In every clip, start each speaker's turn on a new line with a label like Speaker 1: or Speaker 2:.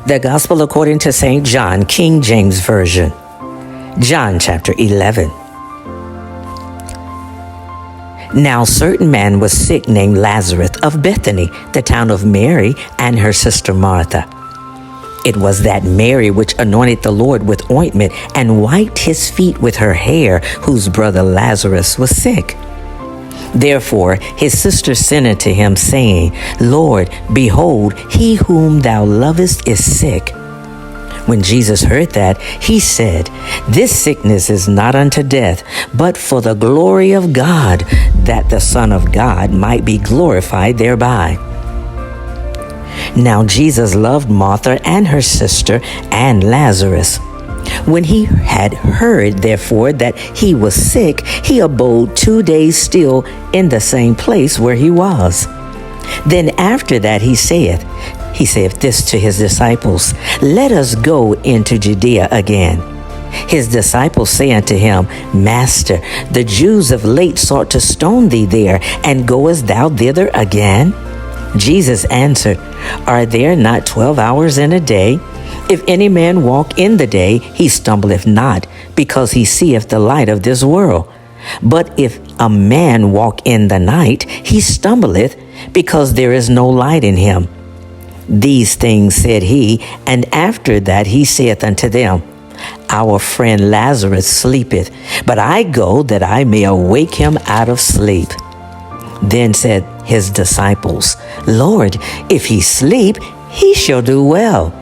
Speaker 1: The Gospel according to St. John, King James Version. John chapter 11. Now certain man was sick named Lazarus of Bethany, the town of Mary and her sister Martha. It was that Mary which anointed the Lord with ointment and wiped his feet with her hair, whose brother Lazarus was sick. Therefore his sister sent unto him, saying, Lord, behold, he whom thou lovest is sick. When Jesus heard that, he said, This sickness is not unto death, but for the glory of God, that the Son of God might be glorified thereby. Now Jesus loved Martha and her sister and Lazarus. When he had heard, therefore, that he was sick, he abode 2 days still in the same place where he was. Then after that he saith this to his disciples, Let us go into Judea again. His disciples say unto him, Master, the Jews of late sought to stone thee there, and goest thou thither again? Jesus answered, Are there not 12 hours in a day? If any man walk in the day, he stumbleth not, because he seeth the light of this world. But if a man walk in the night, he stumbleth, because there is no light in him. These things said he, and after that he saith unto them, Our friend Lazarus sleepeth, but I go that I may awake him out of sleep. Then said his disciples, Lord, if he sleep, he shall do well.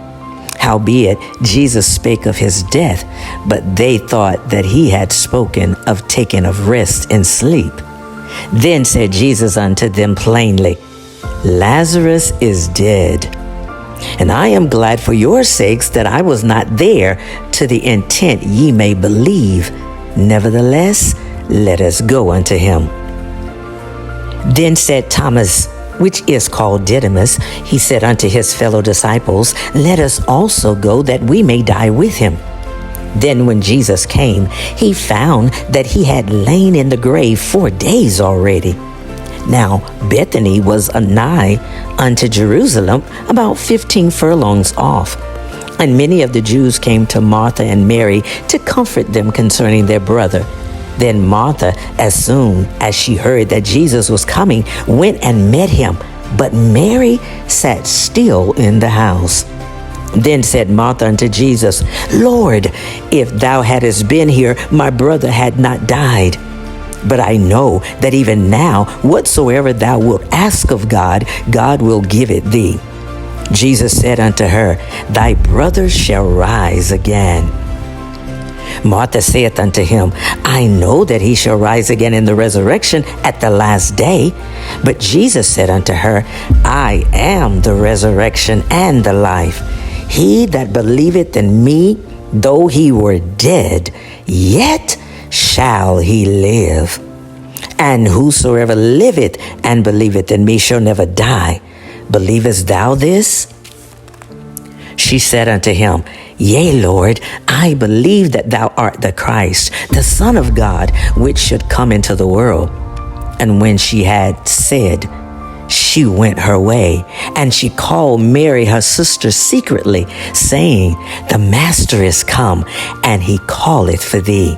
Speaker 1: Howbeit Jesus spake of his death, but they thought that he had spoken of taking of rest and sleep. Then said Jesus unto them plainly, Lazarus is dead, and I am glad for your sakes that I was not there, to the intent ye may believe. Nevertheless, let us go unto him. Then said Thomas, which is called Didymus, he said unto his fellow disciples, Let us also go, that we may die with him. Then when Jesus came, he found that he had lain in the grave 4 days already. Now Bethany was anigh unto Jerusalem, about 15 furlongs off. And many of the Jews came to Martha and Mary to comfort them concerning their brother. Then Martha, as soon as she heard that Jesus was coming, went and met him. But Mary sat still in the house. Then said Martha unto Jesus, Lord, if thou hadst been here, my brother had not died. But I know that even now, whatsoever thou wilt ask of God, God will give it thee. Jesus said unto her, Thy brother shall rise again. Martha saith unto him, I know that he shall rise again in the resurrection at the last day. But Jesus said unto her, I am the resurrection and the life. He that believeth in me, though he were dead, yet shall he live. And whosoever liveth and believeth in me shall never die. Believest thou this? She said unto him, Yea, Lord, I believe that thou art the Christ, the Son of God, which should come into the world. And when she had said, she went her way, and she called Mary her sister secretly, saying, The Master is come, and he calleth for thee.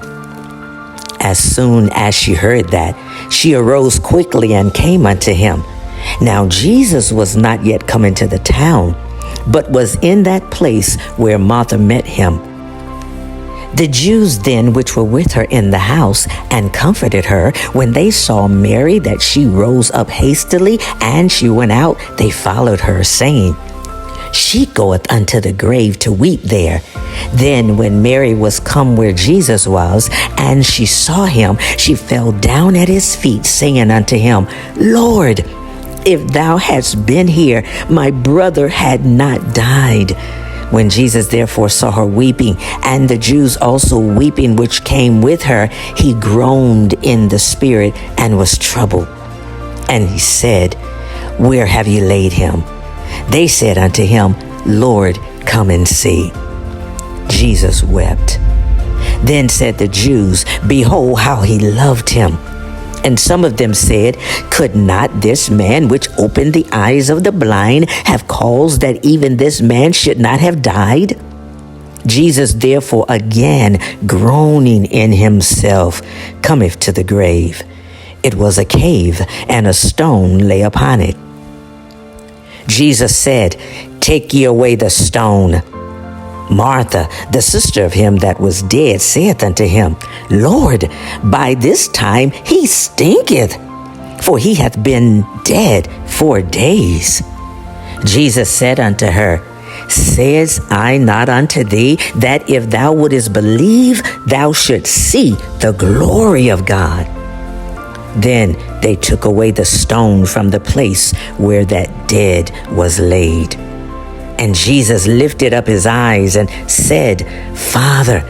Speaker 1: As soon as she heard that, she arose quickly and came unto him. Now Jesus was not yet come into the town, but was in that place where Martha met him. The Jews then which were with her in the house and comforted her, when they saw Mary that she rose up hastily, and she went out, they followed her, saying, She goeth unto the grave to weep there. Then when Mary was come where Jesus was, and she saw him, she fell down at his feet, saying unto him, Lord, if thou hadst been here, my brother had not died. When Jesus therefore saw her weeping, and the Jews also weeping which came with her, he groaned in the spirit and was troubled. And he said, Where have you laid him? They said unto him, Lord, come and see. Jesus wept. Then said the Jews, Behold how he loved him. And some of them said, Could not this man which opened the eyes of the blind have caused that even this man should not have died? Jesus therefore again, groaning in himself, cometh to the grave. It was a cave, and a stone lay upon it. Jesus said, Take ye away the stone. Martha, the sister of him that was dead, saith unto him, Lord, by this time he stinketh, for he hath been dead 4 days. Jesus said unto her, Says I not unto thee, that if thou wouldest believe, thou shouldst see the glory of God? Then they took away the stone from the place where that dead was laid. And Jesus lifted up his eyes and said, Father,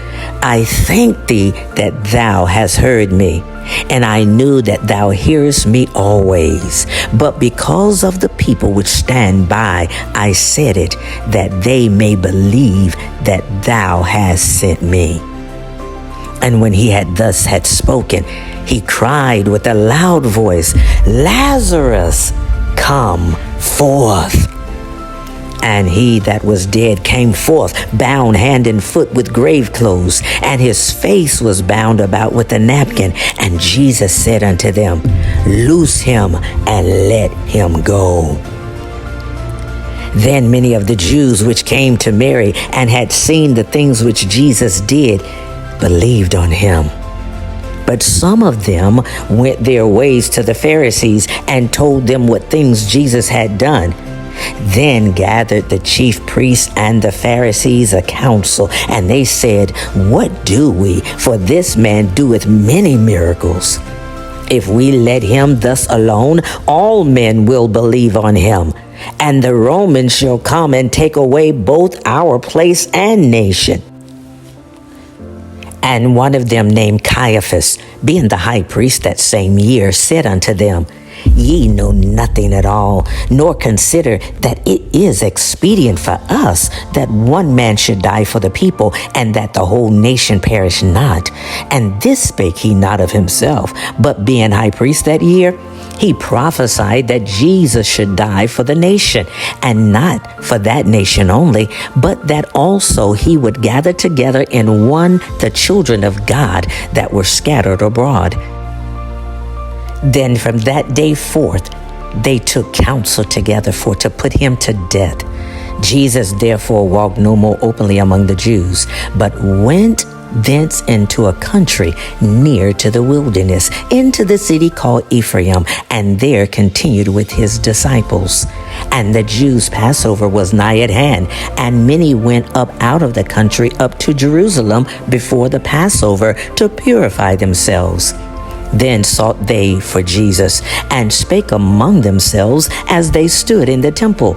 Speaker 1: I thank thee that thou hast heard me, and I knew that thou hearest me always. But because of the people which stand by, I said it, that they may believe that thou hast sent me. And when he had thus had spoken, he cried with a loud voice, Lazarus, come forth. And he that was dead came forth, bound hand and foot with grave clothes, and his face was bound about with a napkin. And Jesus said unto them, Loose him and let him go. Then many of the Jews which came to Mary and had seen the things which Jesus did, believed on him. But some of them went their ways to the Pharisees and told them what things Jesus had done. Then gathered the chief priests and the Pharisees a council, and they said, What do we? For this man doeth many miracles. If we let him thus alone, all men will believe on him. And the Romans shall come and take away both our place and nation. And one of them named Caiaphas, being the high priest that same year, said unto them, Ye know nothing at all, nor consider that it is expedient for us that one man should die for the people, and that the whole nation perish not. And this spake he not of himself, but being high priest that year, he prophesied that Jesus should die for the nation, and not for that nation only, but that also he would gather together in one the children of God that were scattered abroad. Then from that day forth, they took counsel together for to put him to death. Jesus therefore walked no more openly among the Jews, but went thence into a country near to the wilderness, into the city called Ephraim, and there continued with his disciples. And the Jews' Passover was nigh at hand, and many went up out of the country up to Jerusalem before the Passover to purify themselves. Then sought they for Jesus, and spake among themselves as they stood in the temple,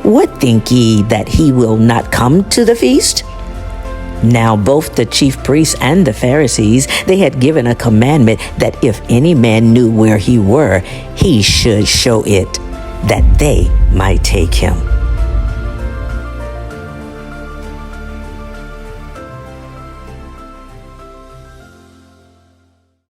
Speaker 1: What think ye, that he will not come to the feast? Now both the chief priests and the Pharisees, they had given a commandment that if any man knew where he were, he should show it, that they might take him.